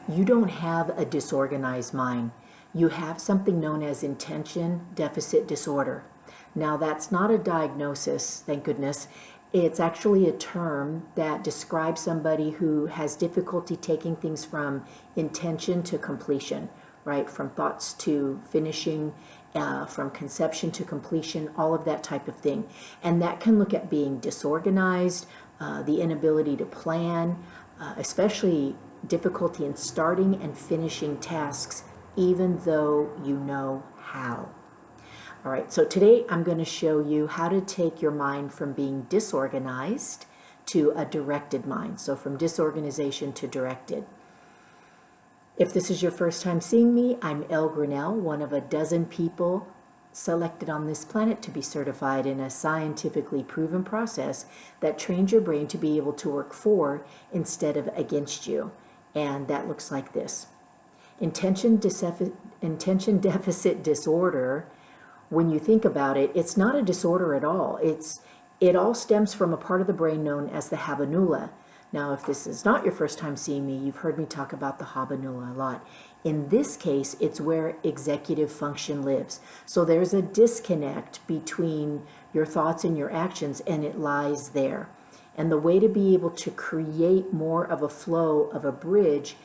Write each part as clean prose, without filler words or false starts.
You don't have a disorganized mind. You have something known as attention deficit disorder. Now, that's not a diagnosis, thank goodness. It's actually a term that describes somebody who has difficulty taking things from intention to completion, right? From thoughts to finishing, from conception to completion, all of that type of thing. And that can look at being disorganized, the inability to plan, especially difficulty in starting and finishing tasks, even though you know how. All right, so today I'm going to show you how to take your mind from being disorganized to a directed mind. So from disorganization to directed. If this is your first time seeing me, I'm Graniel, one of a dozen people selected on this planet to be certified in a scientifically proven process that trains your brain to be able to work for instead of against you. And that looks like this. Attention deficit disorder, when you think about it, it's not a disorder at all. It all stems from a part of the brain known as the Habenula. Now, if this is not your first time seeing me, you've heard me talk about the Habenula a lot. In this case, it's where executive function lives. So there's a disconnect between your thoughts and your actions, and it lies there. And the way to be able to create more of a flow of a bridge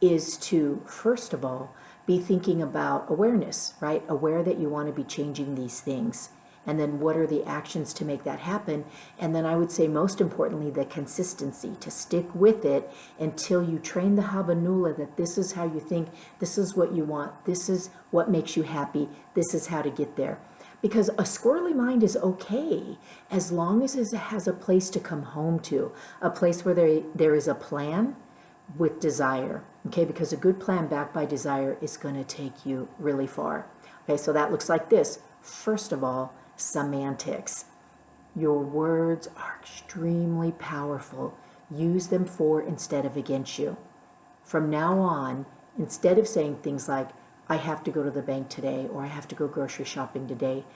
is to, first of all, be thinking about awareness, right? Aware that you want to be changing these things. And then what are the actions to make that happen? And then I would say most importantly, the consistency, to stick with it until you train the Habenula that this is how you think, this is what you want, this is what makes you happy, this is how to get there. Because a squirrely mind is okay as long as it has a place to come home to, a place where there is a plan with desire. Okay, because a good plan backed by desire is going to take you really far. Okay, so that looks like this. First of all, semantics. Your words are extremely powerful. Use them for instead of against you. From now on, instead of saying things like, I have to go to the bank today, or I have to go grocery shopping today,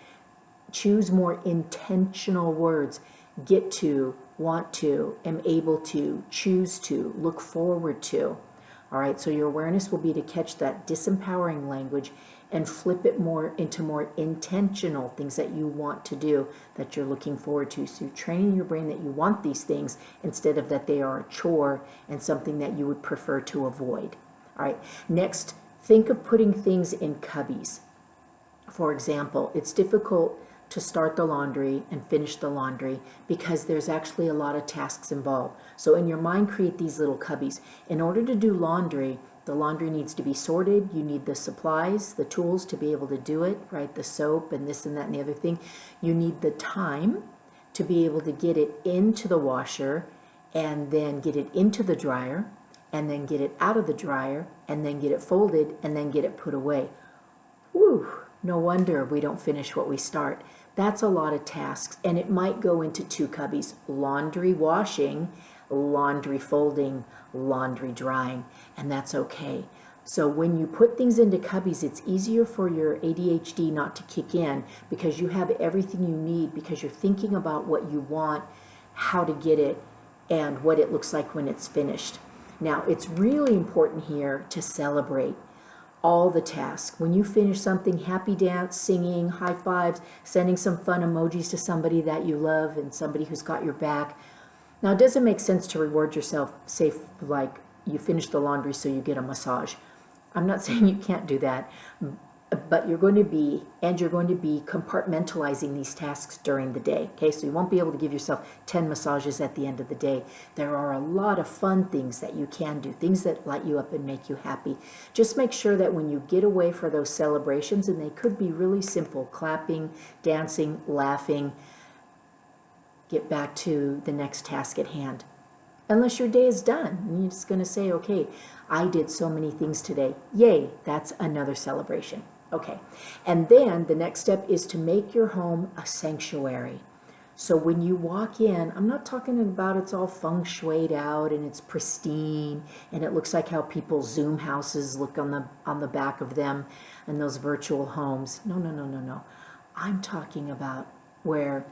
choose more intentional words. Get to, want to, am able to, choose to, look forward to. All right, so your awareness will be to catch that disempowering language and flip it more into more intentional things that you want to do, that you're looking forward to. So you're training your brain that you want these things instead of that they are a chore and something that you would prefer to avoid. All right, next, think of putting things in cubbies. For example, it's difficult to start the laundry and finish the laundry because there's actually a lot of tasks involved. So in your mind, create these little cubbies. In order to do laundry, the laundry needs to be sorted. You need the supplies, the tools to be able to do it, right? The soap and this and that and the other thing. You need the time to be able to get it into the washer and then get it into the dryer and then get it out of the dryer and then get it folded and then get it put away. Whew, no wonder we don't finish what we start. That's a lot of tasks, and it might go into two cubbies: laundry washing, laundry folding, laundry drying, and that's okay. So when you put things into cubbies, it's easier for your ADHD not to kick in because you have everything you need, because you're thinking about what you want, how to get it, and what it looks like when it's finished. Now, it's really important here to celebrate all the tasks. When you finish something, happy dance, singing, high fives, sending some fun emojis to somebody that you love and somebody who's got your back. Now, it doesn't make sense to reward yourself, say, like you finish the laundry so you get a massage. I'm not saying you can't do that, but you're going to be compartmentalizing these tasks during the day. Okay, so you won't be able to give yourself 10 massages at the end of the day. There are a lot of fun things that you can do, things that light you up and make you happy. Just make sure that when you get away for those celebrations, and they could be really simple, clapping, dancing, laughing, get back to the next task at hand. Unless your day is done, and you're just going to say, okay, I did so many things today. Yay, that's another celebration. Okay, and then the next step is to make your home a sanctuary. So when you walk in, I'm not talking about it's all feng shuied out and it's pristine and it looks like how people's Zoom houses look on the back of them and those virtual homes. No. I'm talking about where,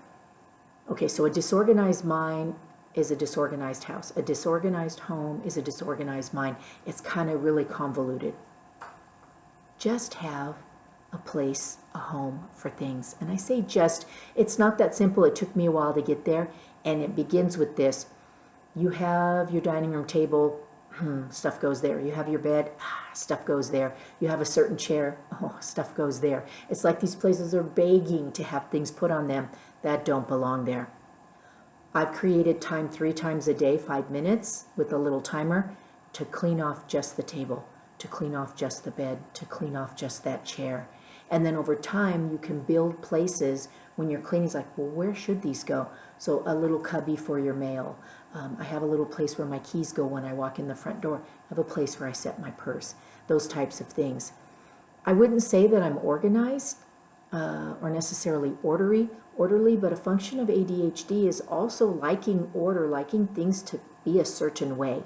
okay, so a disorganized mind is a disorganized house. A disorganized home is a disorganized mind. It's kind of really convoluted. Just have a place, a home for things. And I say just, it's not that simple. It took me a while to get there. And it begins with this. You have your dining room table, stuff goes there. You have your bed, stuff goes there. You have a certain chair, stuff goes there. It's like these places are begging to have things put on them that don't belong there. I've created time 3 times a day, 5 minutes with a little timer to clean off just the table, to clean off just the bed, to clean off just that chair. And then over time, you can build places when you're cleaning. It's like, well, where should these go? So a little cubby for your mail. I have a little place where my keys go when I walk in the front door. I have a place where I set my purse. Those types of things. I wouldn't say that I'm organized or necessarily orderly, but a function of ADHD is also liking order, liking things to be a certain way.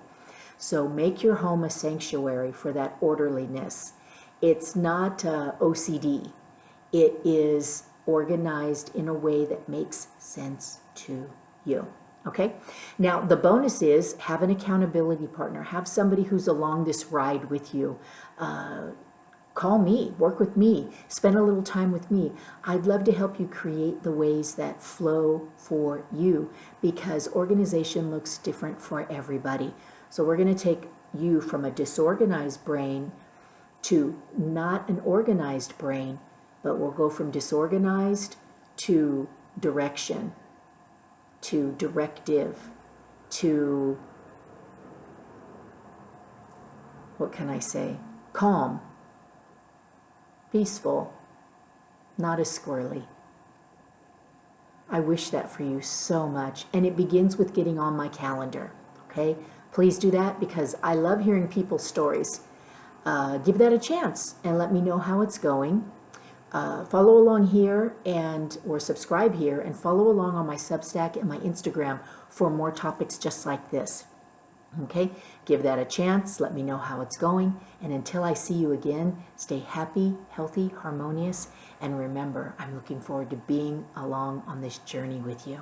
So make your home a sanctuary for that orderliness. It's not OCD. It is organized in a way that makes sense to you. Okay? Now, the bonus is have an accountability partner. Have somebody who's along this ride with you. Call me, work with me, spend a little time with me. I'd love to help you create the ways that flow for you, because organization looks different for everybody. So we're going to take you from a disorganized brain to not an organized brain, but we'll go from disorganized to direction, to directive, to, what can I say, calm, peaceful, not as squirrely. I wish that for you so much. And it begins with getting on my calendar. Okay? Please do that, because I love hearing people's stories. Give that a chance and let me know how it's going. Follow along here or subscribe here and follow along on my Substack and my Instagram for more topics just like this. Okay, give that a chance. Let me know how it's going. And until I see you again, stay happy, healthy, harmonious. And remember, I'm looking forward to being along on this journey with you.